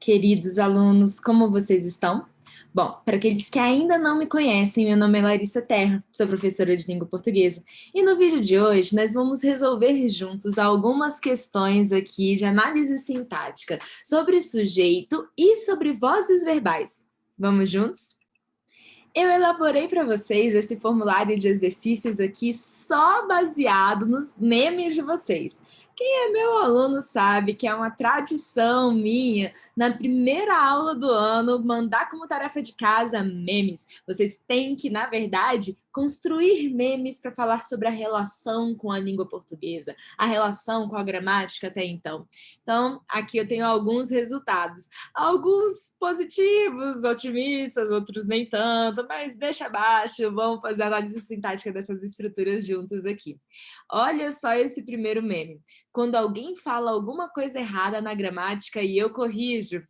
Queridos alunos, como vocês estão? Bom, para aqueles que ainda não me conhecem, meu nome é Larissa Terra, sou professora de língua portuguesa, e no vídeo de hoje nós vamos resolver juntos algumas questões aqui de análise sintática sobre sujeito e sobre vozes verbais. Vamos juntos? Eu elaborei para vocês esse formulário de exercícios aqui só baseado nos memes de vocês. Quem é meu aluno sabe que é uma tradição minha, na primeira aula do ano, mandar como tarefa de casa memes. Vocês têm que, na verdade, construir memes para falar sobre a relação com a língua portuguesa, a relação com a gramática até então. Então, aqui eu tenho alguns resultados. Alguns positivos, otimistas, outros nem tanto, mas deixa abaixo, vamos fazer a análise sintática dessas estruturas juntos aqui. Olha só esse primeiro meme. Quando alguém fala alguma coisa errada na gramática e eu corrijo.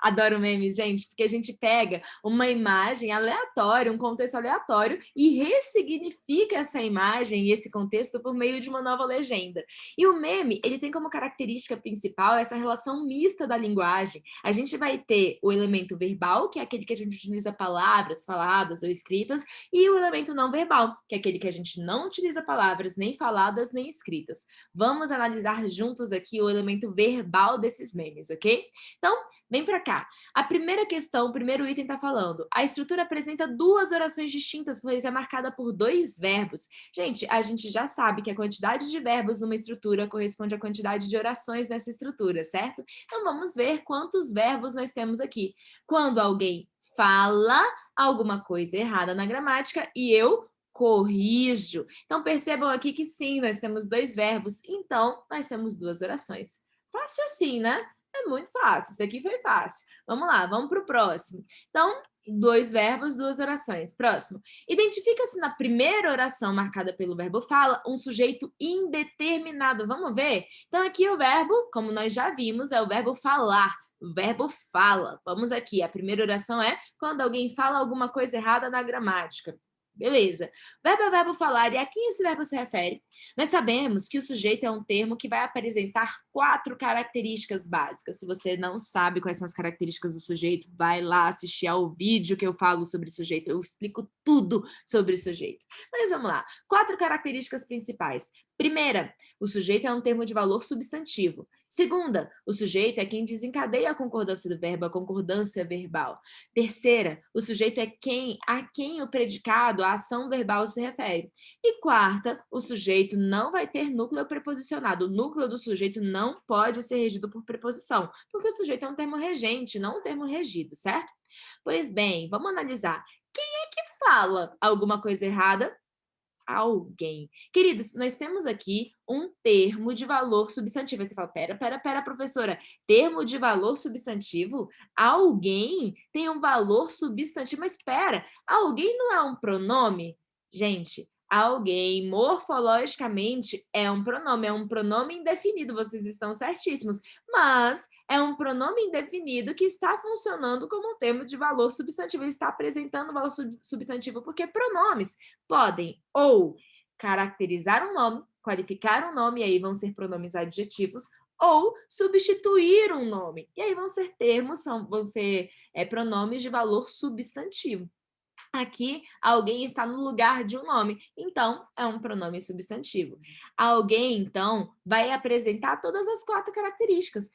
Adoro memes, gente, porque a gente pega uma imagem aleatória, um contexto aleatório e ressignifica essa imagem e esse contexto por meio de uma nova legenda. E o meme, ele tem como característica principal essa relação mista da linguagem. A gente vai ter o elemento verbal, que é aquele que a gente utiliza palavras faladas ou escritas, e o elemento não verbal, que é aquele que a gente não utiliza palavras nem faladas nem escritas. Vamos analisar juntos aqui o elemento verbal desses memes, ok? Então, vem para cá. A primeira questão, o primeiro item está falando, a estrutura apresenta duas orações distintas, pois é marcada por dois verbos. Gente, a gente já sabe que a quantidade de verbos numa estrutura corresponde à quantidade de orações nessa estrutura, certo? Então, vamos ver quantos verbos nós temos aqui. Quando alguém fala alguma coisa errada na gramática e eu corrijo. Então, percebam aqui que sim, nós temos dois verbos, então nós temos duas orações. Fácil assim, né? É muito fácil, isso aqui foi fácil. Vamos lá, vamos para o próximo. Então, dois verbos, duas orações. Próximo. Identifica-se na primeira oração marcada pelo verbo fala um sujeito indeterminado. Vamos ver? Então, aqui o verbo, como nós já vimos, é o verbo falar. O verbo fala. Vamos aqui. A primeira oração é quando alguém fala alguma coisa errada na gramática. Beleza. Verbo é o verbo falar. E a quem esse verbo se refere? Nós sabemos que o sujeito é um termo que vai apresentar 4 características básicas. Se você não sabe quais são as características do sujeito, vai lá assistir ao vídeo que eu falo sobre sujeito. Eu explico tudo sobre sujeito. Mas vamos lá. 4 características principais. Primeira, o sujeito é um termo de valor substantivo. Segunda, o sujeito é quem desencadeia a concordância do verbo, a concordância verbal. Terceira, o sujeito é a quem o predicado, a ação verbal se refere. E quarta, o sujeito não vai ter núcleo preposicionado. O núcleo do sujeito não pode ser regido por preposição, porque o sujeito é um termo regente, não um termo regido, certo? Pois bem, vamos analisar. Quem é que fala alguma coisa errada? Alguém. Queridos, nós temos aqui um termo de valor substantivo. Aí você fala, pera, professora, termo de valor substantivo? Alguém tem um valor substantivo, mas espera, alguém não é um pronome? Gente, alguém, morfologicamente, é um pronome indefinido, vocês estão certíssimos, mas é um pronome indefinido que está funcionando como um termo de valor substantivo, ele está apresentando valor substantivo, porque pronomes podem ou caracterizar um nome, qualificar um nome, e aí vão ser pronomes adjetivos, ou substituir um nome, e aí vão ser pronomes de valor substantivo. Aqui, alguém está no lugar de um nome, então é um pronome substantivo. Alguém, então, vai apresentar todas as 4 características.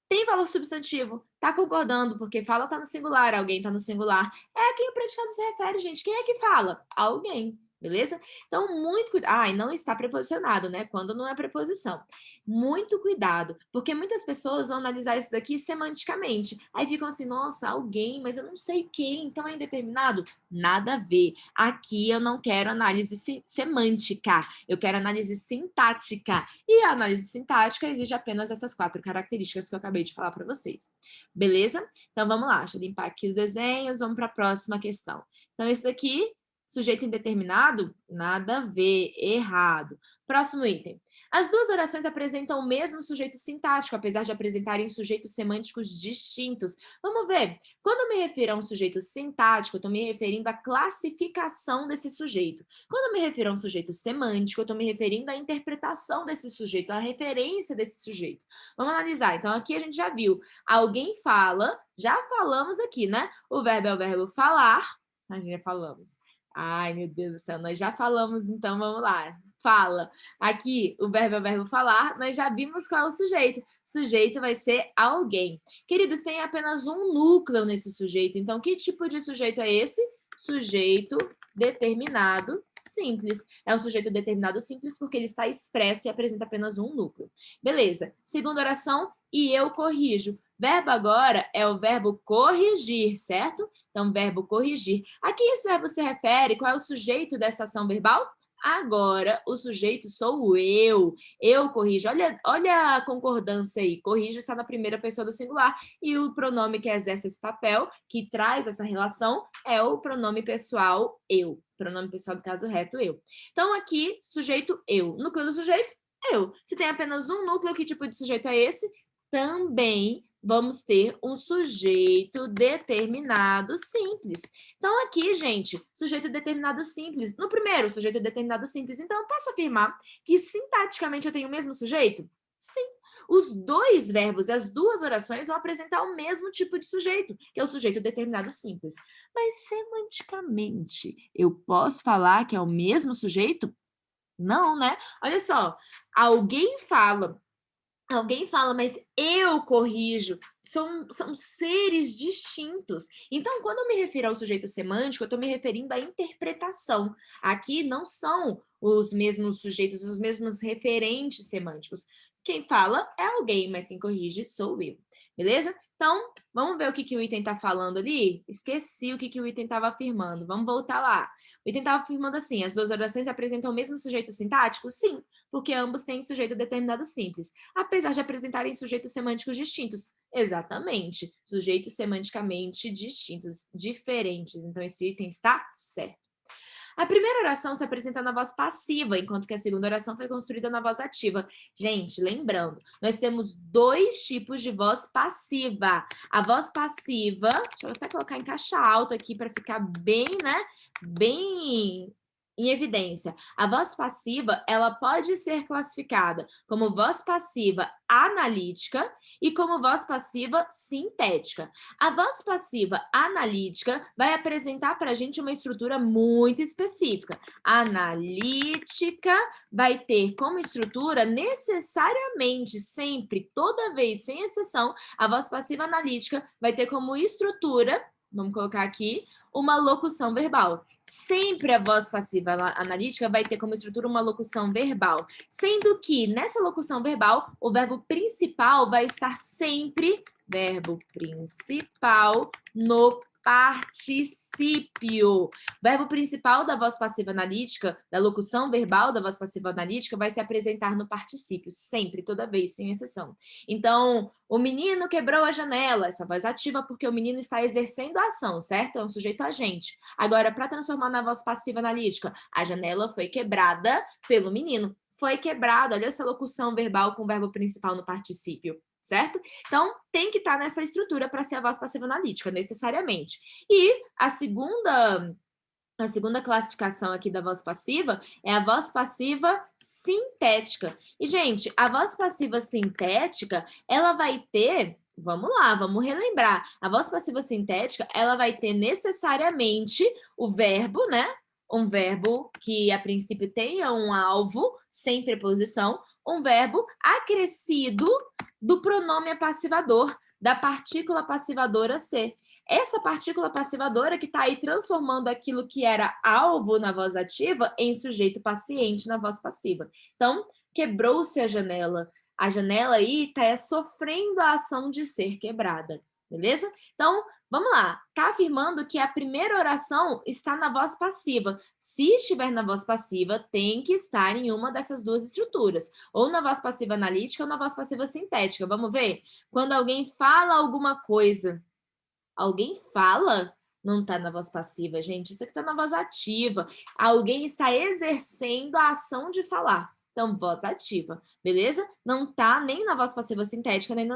Tem valor substantivo, tá concordando, porque fala tá no singular, alguém tá no singular. É a quem o predicado se refere, gente. Quem é que fala? Alguém, beleza? Então, muito cuidado. Ah, e não está preposicionado, né? Quando não é preposição. Muito cuidado, porque muitas pessoas vão analisar isso daqui semanticamente. Aí ficam assim, nossa, alguém, mas eu não sei quem, então é indeterminado? Nada a ver. Aqui eu não quero análise semântica, eu quero análise sintática. E a análise sintática exige apenas essas 4 características que eu acabei de falar para vocês. Beleza? Então, vamos lá. Deixa eu limpar aqui os desenhos. Vamos para a próxima questão. Então, esse daqui, sujeito indeterminado, nada a ver, errado. Próximo item. As duas orações apresentam o mesmo sujeito sintático, apesar de apresentarem sujeitos semânticos distintos. Vamos ver. Quando eu me refiro a um sujeito sintático, eu estou me referindo à classificação desse sujeito. Quando eu me refiro a um sujeito semântico, eu estou me referindo à interpretação desse sujeito, à referência desse sujeito. Vamos analisar. Então, aqui a gente já viu. Alguém fala, já falamos aqui, né? O verbo é o verbo falar. A gente já falamos. Ai, meu Deus do céu, nós já falamos, então vamos lá. Fala. Aqui, o verbo é o verbo falar, nós já vimos qual é o sujeito. Sujeito vai ser alguém. Queridos, tem apenas um núcleo nesse sujeito, então que tipo de sujeito é esse? Sujeito determinado simples. É um sujeito determinado simples porque ele está expresso e apresenta apenas um núcleo. Beleza. Segunda oração, e eu corrijo. Verbo agora é o verbo corrigir, certo? Então, verbo corrigir. A quem esse verbo se refere? Qual é o sujeito dessa ação verbal? Agora, o sujeito sou eu. Eu corrijo. Olha a concordância aí. Corrijo está na primeira pessoa do singular. E o pronome que exerce esse papel, que traz essa relação, é o pronome pessoal eu. Pronome pessoal do caso reto, eu. Então, aqui, sujeito eu. Núcleo do sujeito, eu. Se tem apenas um núcleo, que tipo de sujeito é esse? Também vamos ter um sujeito determinado simples. Então, aqui, gente, sujeito determinado simples. No primeiro, sujeito determinado simples. Então, eu posso afirmar que sintaticamente eu tenho o mesmo sujeito? Sim. Os dois verbos e as duas orações vão apresentar o mesmo tipo de sujeito, que é o sujeito determinado simples. Mas, semanticamente, eu posso falar que é o mesmo sujeito? Não, né? Olha só, alguém fala, mas eu corrijo. São seres distintos. Então, quando eu me refiro ao sujeito semântico, eu estou me referindo à interpretação. Aqui não são os mesmos sujeitos, os mesmos referentes semânticos. Quem fala é alguém, mas quem corrige sou eu. Beleza? Então, vamos ver o que o item está falando ali? Esqueci o que o item estava afirmando. Vamos voltar lá. O item estava afirmando assim, as duas orações apresentam o mesmo sujeito sintático? Sim, porque ambos têm sujeito determinado simples, apesar de apresentarem sujeitos semânticos distintos. Exatamente, sujeitos semanticamente distintos, diferentes. Então, esse item está certo. A primeira oração se apresenta na voz passiva, enquanto que a segunda oração foi construída na voz ativa. Gente, lembrando, nós temos dois tipos de voz passiva. A voz passiva, deixa eu até colocar em caixa alta aqui para ficar bem, né? Bem em evidência. A voz passiva, ela pode ser classificada como voz passiva analítica e como voz passiva sintética. A voz passiva analítica vai apresentar para a gente uma estrutura muito específica. A analítica vai ter como estrutura necessariamente, sempre, toda vez, sem exceção, a voz passiva analítica vai ter como estrutura, vamos colocar aqui, uma locução verbal. Sempre a voz passiva analítica vai ter como estrutura uma locução verbal, sendo que nessa locução verbal, o verbo principal vai estar sempre, verbo principal, no particípio. O verbo principal da voz passiva analítica, da locução verbal da voz passiva analítica, vai se apresentar no particípio, sempre, toda vez, sem exceção. Então, o menino quebrou a janela, essa voz ativa porque o menino está exercendo a ação, certo? É um sujeito agente. Agora, para transformar na voz passiva analítica, a janela foi quebrada pelo menino. Foi quebrada, olha essa locução verbal com o verbo principal no particípio, certo? Então, tem que estar nessa estrutura para ser a voz passiva analítica, necessariamente. E a segunda classificação aqui da voz passiva é a voz passiva sintética. E, gente, a voz passiva sintética, ela vai ter... Vamos lá, vamos relembrar. A voz passiva sintética, ela vai ter necessariamente o verbo, né? Um verbo que, a princípio, tenha um alvo, sem preposição, um verbo acrescido do pronome apassivador, da partícula passivadora ser. Essa partícula passivadora que está aí transformando aquilo que era alvo na voz ativa em sujeito paciente na voz passiva. Então, quebrou-se a janela. A janela aí está sofrendo a ação de ser quebrada, beleza? Então, vamos lá. Está afirmando que a primeira oração está na voz passiva. Se estiver na voz passiva, tem que estar em uma dessas duas estruturas. Ou na voz passiva analítica ou na voz passiva sintética. Vamos ver? Quando alguém fala alguma coisa, alguém fala, não está na voz passiva, gente. Isso aqui está na voz ativa. Alguém está exercendo a ação de falar. Então, voz ativa, beleza? Não tá nem na voz passiva sintética, nem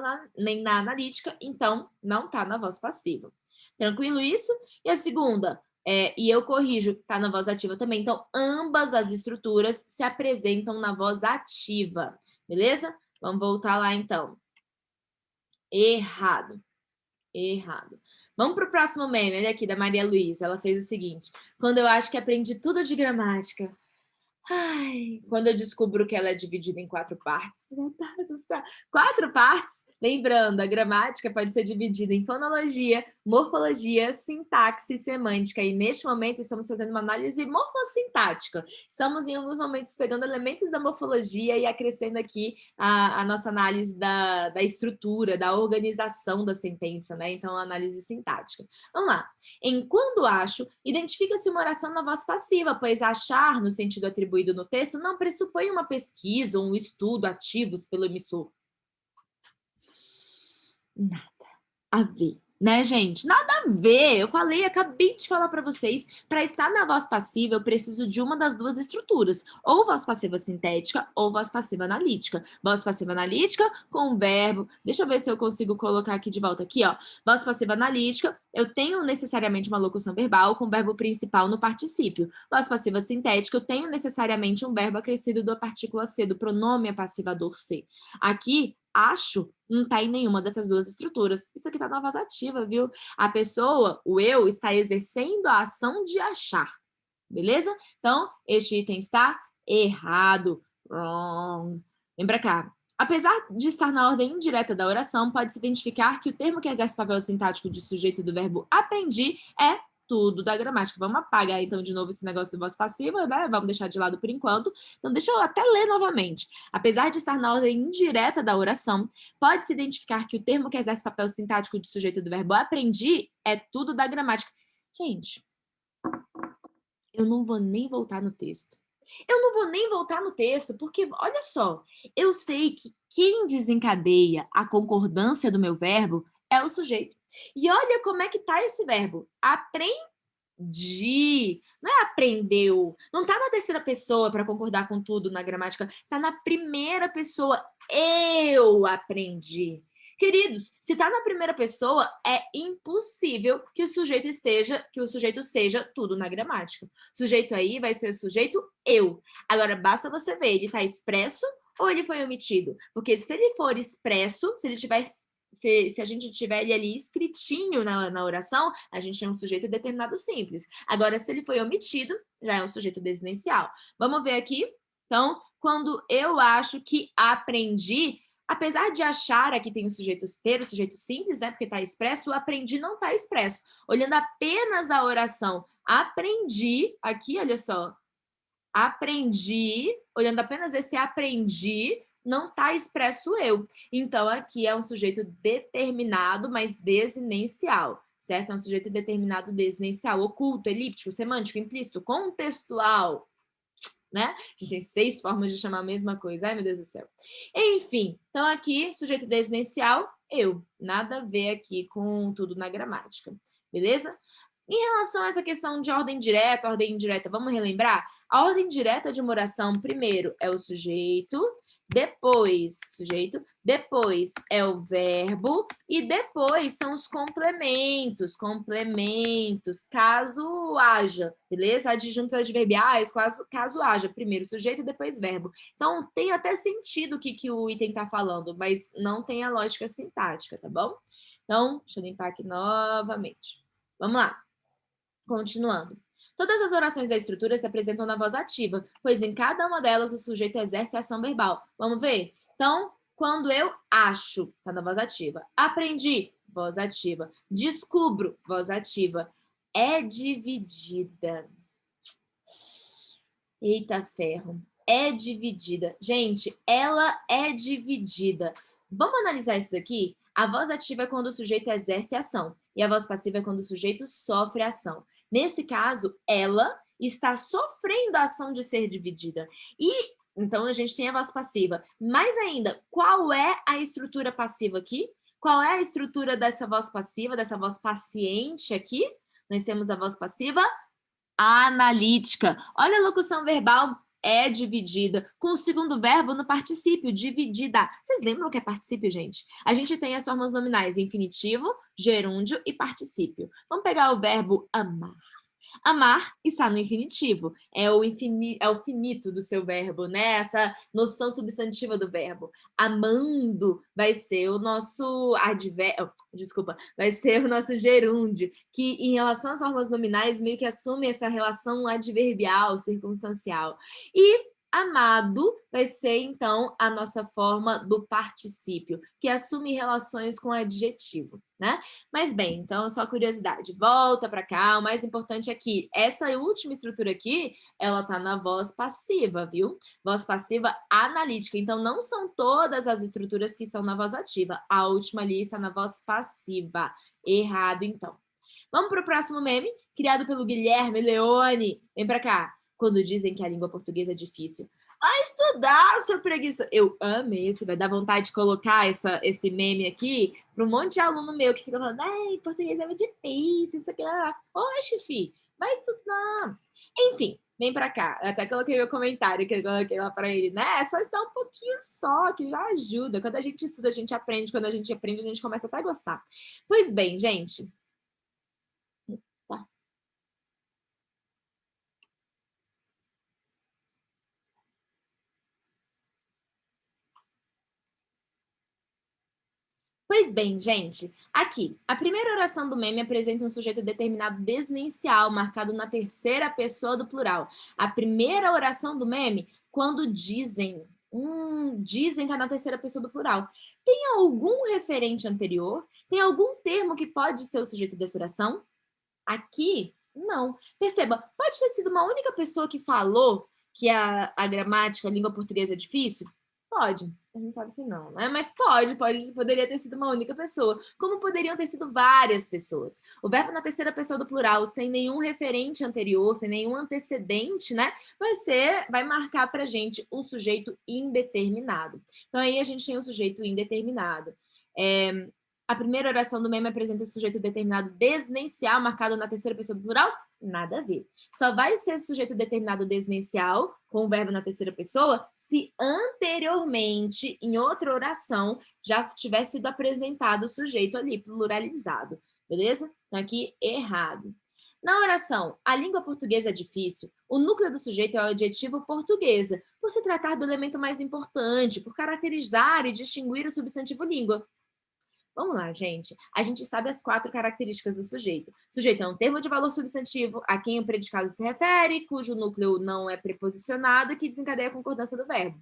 na analítica, então não tá na voz passiva. Tranquilo isso? E a segunda, e eu corrijo, tá na voz ativa também. Então, ambas as estruturas se apresentam na voz ativa, beleza? Vamos voltar lá, então. Errado. Errado. Vamos para o próximo meme, olha aqui, da Maria Luísa. Ela fez o seguinte: quando eu acho que aprendi tudo de gramática, ai, quando eu descubro que ela é dividida em 4 partes, meu Deus do céu. 4 partes? Lembrando, a gramática pode ser dividida em fonologia, morfologia, sintaxe e semântica. E neste momento estamos fazendo uma análise morfossintática. Estamos em alguns momentos pegando elementos da morfologia e acrescendo aqui a nossa análise da estrutura, da organização da sentença, né? Então, a análise sintática. Vamos lá. Em quando acho, identifica-se uma oração na voz passiva, pois achar, no sentido atribuído no texto, não pressupõe uma pesquisa ou um estudo ativos pelo emissor. Nada a ver, né, gente? Nada a ver. Eu falei, acabei de falar para vocês, para estar na voz passiva, eu preciso de uma das duas estruturas, ou voz passiva sintética ou voz passiva analítica. Voz passiva analítica com verbo. Deixa eu ver se eu consigo colocar aqui de volta aqui, ó. Voz passiva analítica, eu tenho necessariamente uma locução verbal com verbo principal no particípio. Voz passiva sintética, eu tenho necessariamente um verbo acrescido da partícula C, do pronome apassivador C. Aqui, acho, não está em nenhuma dessas duas estruturas. Isso aqui está na voz ativa, viu? A pessoa, o eu, está exercendo a ação de achar. Beleza? Então, este item está errado. Wrong. Vem pra cá. Apesar de estar na ordem indireta da oração, pode-se identificar que o termo que exerce papel sintático de sujeito do verbo aprendi é tudo da gramática. Vamos apagar, então, de novo esse negócio de voz passiva, né? Vamos deixar de lado por enquanto. Então, deixa eu até ler novamente. Apesar de estar na ordem indireta da oração, pode-se identificar que o termo que exerce papel sintático de sujeito do verbo aprendi é tudo da gramática. Gente, eu não vou nem voltar no texto. Eu não vou nem voltar no texto, porque, olha só, eu sei que quem desencadeia a concordância do meu verbo é o sujeito. E olha como é que tá esse verbo. Aprendi. Não é aprendeu. Não tá na terceira pessoa para concordar com tudo na gramática. Tá na primeira pessoa. Eu aprendi. Queridos, se tá na primeira pessoa, é impossível que o sujeito seja tudo na gramática. O sujeito aí vai ser o sujeito eu. Agora, basta você ver, ele tá expresso ou ele foi omitido? Porque se ele for expresso, se a gente tiver ele ali escritinho na oração, a gente tem um sujeito determinado simples. Agora, se ele foi omitido, já é um sujeito desinencial. Vamos ver aqui. Então, quando eu acho que aprendi, apesar de achar aqui tem o sujeito simples, né? Porque está expresso, o aprendi não está expresso. Olhando apenas a oração aprendi, aqui, olha só, aprendi, olhando apenas esse aprendi, não está expresso eu. Então, aqui é um sujeito determinado, mas desinencial, certo? É um sujeito determinado desinencial, oculto, elíptico, semântico, implícito, contextual, né? A gente tem 6 formas de chamar a mesma coisa. Ai, meu Deus do céu. Enfim, então aqui, sujeito desinencial, eu. Nada a ver aqui com tudo na gramática, beleza? Em relação a essa questão de ordem indireta, vamos relembrar? A ordem direta de uma oração, primeiro é o sujeito, depois é o verbo e depois são os complementos, caso haja, beleza? Adjuntos adverbiais, caso haja, primeiro sujeito e depois verbo. Então, tem até sentido o que o item está falando, mas não tem a lógica sintática, tá bom? Então, deixa eu limpar aqui novamente. Vamos lá. Continuando. Todas as orações da estrutura se apresentam na voz ativa, pois em cada uma delas o sujeito exerce a ação verbal. Vamos ver? Então, quando eu acho, tá na voz ativa. Aprendi, voz ativa. Descubro, voz ativa. É dividida. Eita ferro. É dividida. Gente, ela é dividida. Vamos analisar isso daqui? A voz ativa é quando o sujeito exerce ação e a voz passiva é quando o sujeito sofre ação. Nesse caso, ela está sofrendo a ação de ser dividida. E então a gente tem a voz passiva. Mais ainda, qual é a estrutura passiva aqui? Qual é a estrutura dessa voz passiva, dessa voz paciente aqui? Nós temos a voz passiva analítica. Olha a locução verbal é dividida com o segundo verbo no particípio, dividida. Vocês lembram o que é particípio, gente? A gente tem as formas nominais infinitivo, gerúndio e particípio. Vamos pegar o verbo amar. Amar está no infinitivo, é o finito do seu verbo, né? Essa noção substantiva do verbo. Amando vai ser o nosso vai ser o nosso gerúndio, que em relação às formas nominais meio que assume essa relação adverbial, circunstancial. E amado vai ser, então, a nossa forma do particípio, que assume relações com adjetivo, né? Mas bem, então, só curiosidade. Volta para cá, o mais importante é que essa última estrutura aqui, ela tá na voz passiva, viu? Voz passiva analítica. Então, não são todas as estruturas que estão na voz ativa. A última ali está na voz passiva. Errado, então. Vamos para o próximo meme, criado pelo Guilherme Leone. Vem para cá. Quando dizem que a língua portuguesa é difícil. A estudar, seu preguiça. Eu amei esse, vai dar vontade de colocar esse meme aqui para um monte de aluno meu que fica falando, ai, português é muito difícil, isso aqui lá. Oxe, fi, vai estudar. Enfim, vem para cá. Eu até coloquei o comentário que eu coloquei lá para ele, né? É só estudar um pouquinho só, que já ajuda. Quando a gente estuda, a gente aprende. Quando a gente aprende, a gente começa até a gostar. Pois bem, gente. Tá. Pois bem, gente, aqui, a primeira oração do meme apresenta um sujeito determinado desnencial, marcado na terceira pessoa do plural. A primeira oração do meme, quando dizem, dizem tá na terceira pessoa do plural. Tem algum referente anterior? Tem algum termo que pode ser o sujeito dessa oração? Aqui, não. Perceba, pode ter sido uma única pessoa que falou que a gramática, a língua portuguesa é difícil? Pode. A gente sabe que não, né? Mas poderia ter sido uma única pessoa. Como poderiam ter sido várias pessoas. O verbo na terceira pessoa do plural, sem nenhum referente anterior, sem nenhum antecedente, né? Vai marcar pra gente um sujeito indeterminado. Então, aí a gente tem um sujeito indeterminado. A primeira oração do meme apresenta o sujeito determinado desnencial, marcado na terceira pessoa do plural? Nada a ver. Só vai ser sujeito determinado desnencial, com o verbo na terceira pessoa, se anteriormente, em outra oração, já tiver sido apresentado o sujeito ali, pluralizado. Beleza? Então, aqui, errado. Na oração, a língua portuguesa é difícil, o núcleo do sujeito é o adjetivo portuguesa, por se tratar do elemento mais importante, por caracterizar e distinguir o substantivo língua. Vamos lá, gente. A gente sabe as 4 características do sujeito. O sujeito é um termo de valor substantivo a quem o predicado se refere, cujo núcleo não é preposicionado e que desencadeia a concordância do verbo.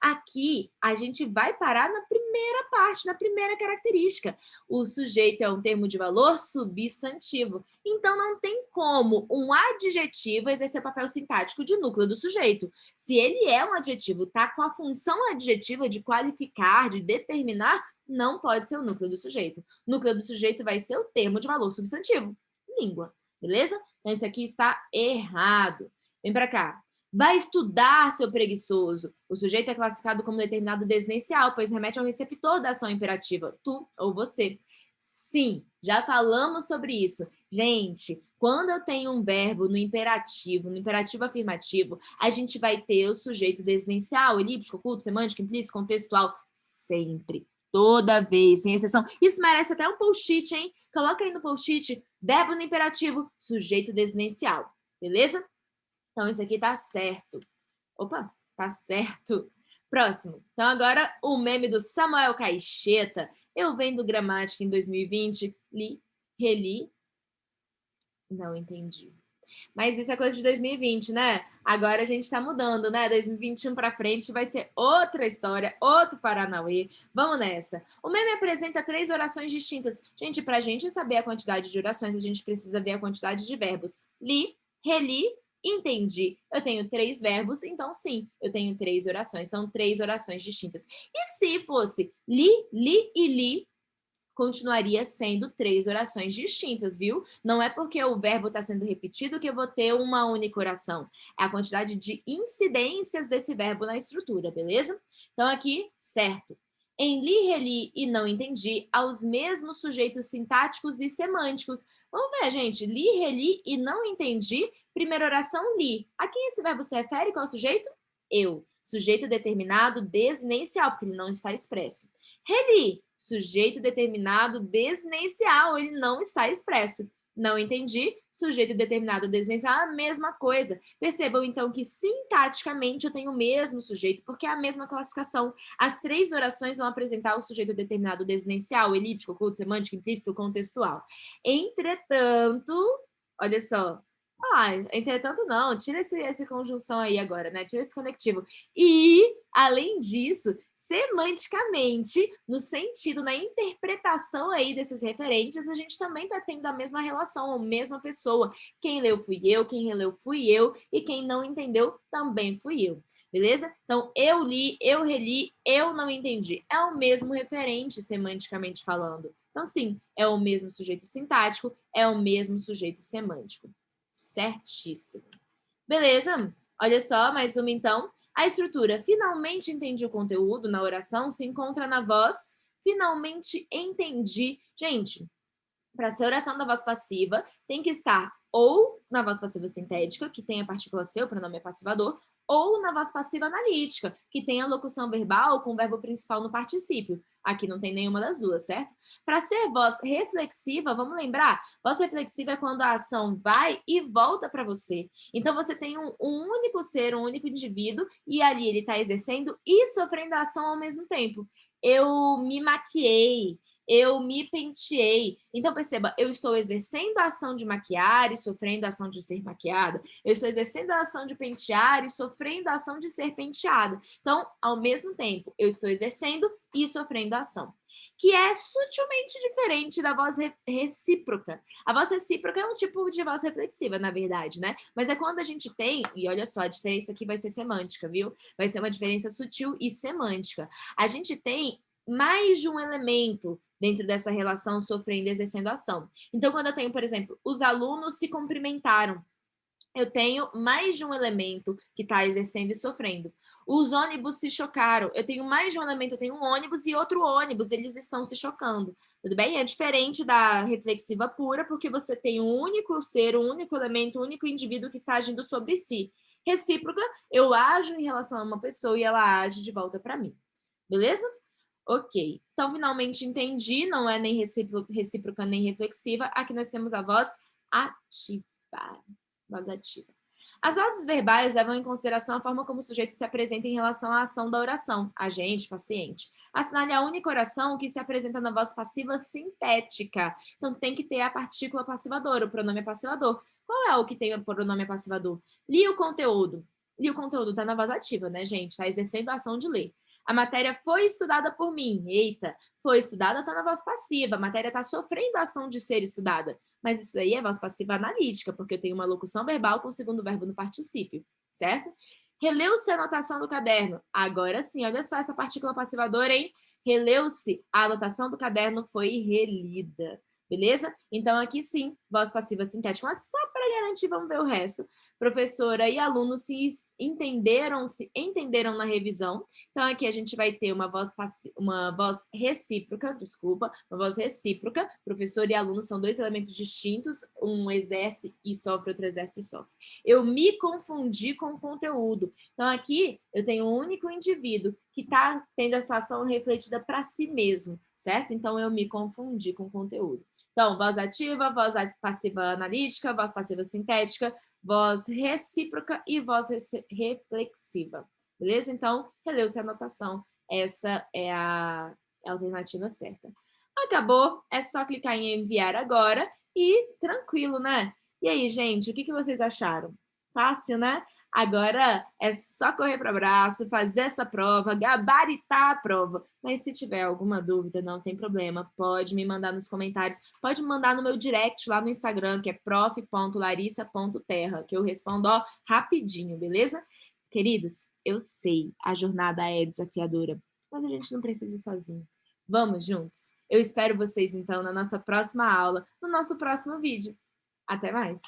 Aqui, a gente vai parar na primeira parte, na primeira característica. O sujeito é um termo de valor substantivo. Então, não tem como um adjetivo exercer papel sintático de núcleo do sujeito. Se ele é um adjetivo, está com a função adjetiva de qualificar, de determinar, não pode ser o núcleo do sujeito. O núcleo do sujeito vai ser o termo de valor substantivo, língua, beleza? Então, esse aqui está errado. Vem para cá. Vai estudar, seu preguiçoso. O sujeito é classificado como determinado desnencial, pois remete ao receptor da ação imperativa, tu ou você. Sim, já falamos sobre isso. Gente, quando eu tenho um verbo no imperativo afirmativo, a gente vai ter o sujeito desnencial, elíptico, oculto, semântico, implícito, contextual, sempre. Toda vez, sem exceção. Isso merece até um post-it, hein? Coloca aí no post-it, verbo no imperativo, sujeito desnencial. Beleza? Então, isso aqui tá certo. Opa, tá certo. Próximo. Então, agora, o meme do Samuel Caixeta. Eu vendo gramática em 2020, li, reli. Não entendi. Mas isso é coisa de 2020, né? Agora a gente está mudando, né? 2021 para frente vai ser outra história, outro Paranauê. Vamos nessa. O meme apresenta 3 orações distintas. Gente, para a gente saber a quantidade de orações, a gente precisa ver a quantidade de verbos. Li, reli, entendi. Eu tenho 3 verbos, então sim, eu tenho 3 orações. São 3 orações distintas. E se fosse li, li e li, continuaria sendo 3 orações distintas, viu? Não é porque o verbo está sendo repetido que eu vou ter uma única oração. É a quantidade de incidências desse verbo na estrutura, beleza? Então, aqui, certo. Em li, reli e não entendi, aos mesmos sujeitos sintáticos e semânticos. Vamos ver, gente. Li, reli e não entendi. Primeira oração, li. A quem esse verbo se refere? Qual é o sujeito? eu. Sujeito determinado desinencial, porque ele não está expresso. Reli, sujeito determinado desinencial, ele não está expresso. Não entendi, sujeito determinado desinencial é a mesma coisa. Percebam, então, que sintaticamente eu tenho o mesmo sujeito, porque é a mesma classificação. As 3 orações vão apresentar o sujeito determinado desinencial, elíptico, oculto, semântico, implícito, contextual. Entretanto, olha só, entretanto não, tira essa conjunção aí agora, né? Tira esse conectivo. E, além disso, semanticamente, no sentido, na interpretação aí desses referentes, a gente também está tendo a mesma relação, a mesma pessoa. Quem leu fui eu, quem releu fui eu, e quem não entendeu também fui eu. Beleza? Então, eu li, eu reli, eu não entendi. É o mesmo referente, semanticamente falando. Então, sim, é o mesmo sujeito sintático, é o mesmo sujeito semântico. Certíssimo. Beleza? Olha só, mais uma então. A estrutura finalmente entendi o conteúdo na oração se encontra na voz finalmente entendi. Gente, para ser oração da voz passiva, tem que estar ou na voz passiva sintética, que tem a partícula ser, o pronome é passivador, ou na voz passiva analítica, que tem a locução verbal com o verbo principal no particípio. Aqui não tem nenhuma das duas, certo? Para ser voz reflexiva, vamos lembrar, voz reflexiva é quando a ação vai e volta para você. Então, você tem um único ser, um único indivíduo, e ali ele está exercendo e sofrendo a ação ao mesmo tempo. Eu me maquiei, eu me penteei. Então, perceba, eu estou exercendo a ação de maquiar e sofrendo a ação de ser maquiada. Eu estou exercendo a ação de pentear e sofrendo a ação de ser penteada. Então, ao mesmo tempo, eu estou exercendo e sofrendo a ação. Que é sutilmente diferente da voz recíproca. A voz recíproca é um tipo de voz reflexiva, na verdade, né? Mas é quando a gente tem, e olha só, a diferença aqui vai ser semântica, viu? Vai ser uma diferença sutil e semântica. A gente tem mais de um elemento dentro dessa relação sofrendo e exercendo ação. Então, quando eu tenho, por exemplo, os alunos se cumprimentaram, eu tenho mais de um elemento que está exercendo e sofrendo. Os ônibus se chocaram, eu tenho mais de um elemento, eu tenho um ônibus e outro ônibus, eles estão se chocando. Tudo bem? É diferente da reflexiva pura, porque você tem um único ser, um único elemento, um único indivíduo que está agindo sobre si. Recíproca, eu ajo em relação a uma pessoa e ela age de volta para mim. Beleza? Ok. Então, finalmente entendi, não é nem recíproca nem reflexiva. Aqui nós temos a voz ativa. Voz ativa. As vozes verbais levam em consideração a forma como o sujeito se apresenta em relação à ação da oração, agente, paciente. Assinale a única oração que se apresenta na voz passiva sintética. Então, tem que ter a partícula passivadora, o pronome passivador. Qual é o que tem o pronome passivador? Li o conteúdo. Li o conteúdo, está na voz ativa, né, gente? Está exercendo a ação de ler. A matéria foi estudada por mim. Eita, foi estudada, está na voz passiva. A matéria está sofrendo a ação de ser estudada. Mas isso aí é voz passiva analítica, porque eu tenho uma locução verbal com o segundo verbo no particípio, certo? Releu-se a anotação do caderno. Agora sim, olha só essa partícula passivadora, hein? Releu-se, a anotação do caderno foi relida. Beleza? Então, aqui sim, voz passiva sintética. Mas só para garantir, vamos ver o resto. Professora e aluno se entenderam na revisão. Então, aqui a gente vai ter uma voz recíproca, uma voz recíproca. Professor e aluno são 2 elementos distintos, um exerce e sofre, outro exerce e sofre. Eu me confundi com o conteúdo. Então, aqui eu tenho um único indivíduo que está tendo essa ação refletida para si mesmo, certo? Então, eu me confundi com o conteúdo. Então, voz ativa, voz passiva analítica, voz passiva sintética, voz recíproca e voz reflexiva. Beleza? Então, releu-se a anotação. Essa é a alternativa certa. Acabou, é só clicar em enviar agora e tranquilo, né? E aí, gente, o que vocês acharam? Fácil, né? Agora é só correr para o abraço, fazer essa prova, gabaritar a prova. Mas se tiver alguma dúvida, não tem problema, pode me mandar nos comentários, pode mandar no meu direct lá no Instagram, que é prof.larissa.terra, que eu respondo ó, rapidinho, beleza? Queridos, eu sei, a jornada é desafiadora, mas a gente não precisa ir sozinho. Vamos juntos? Eu espero vocês, então, na nossa próxima aula, no nosso próximo vídeo. Até mais!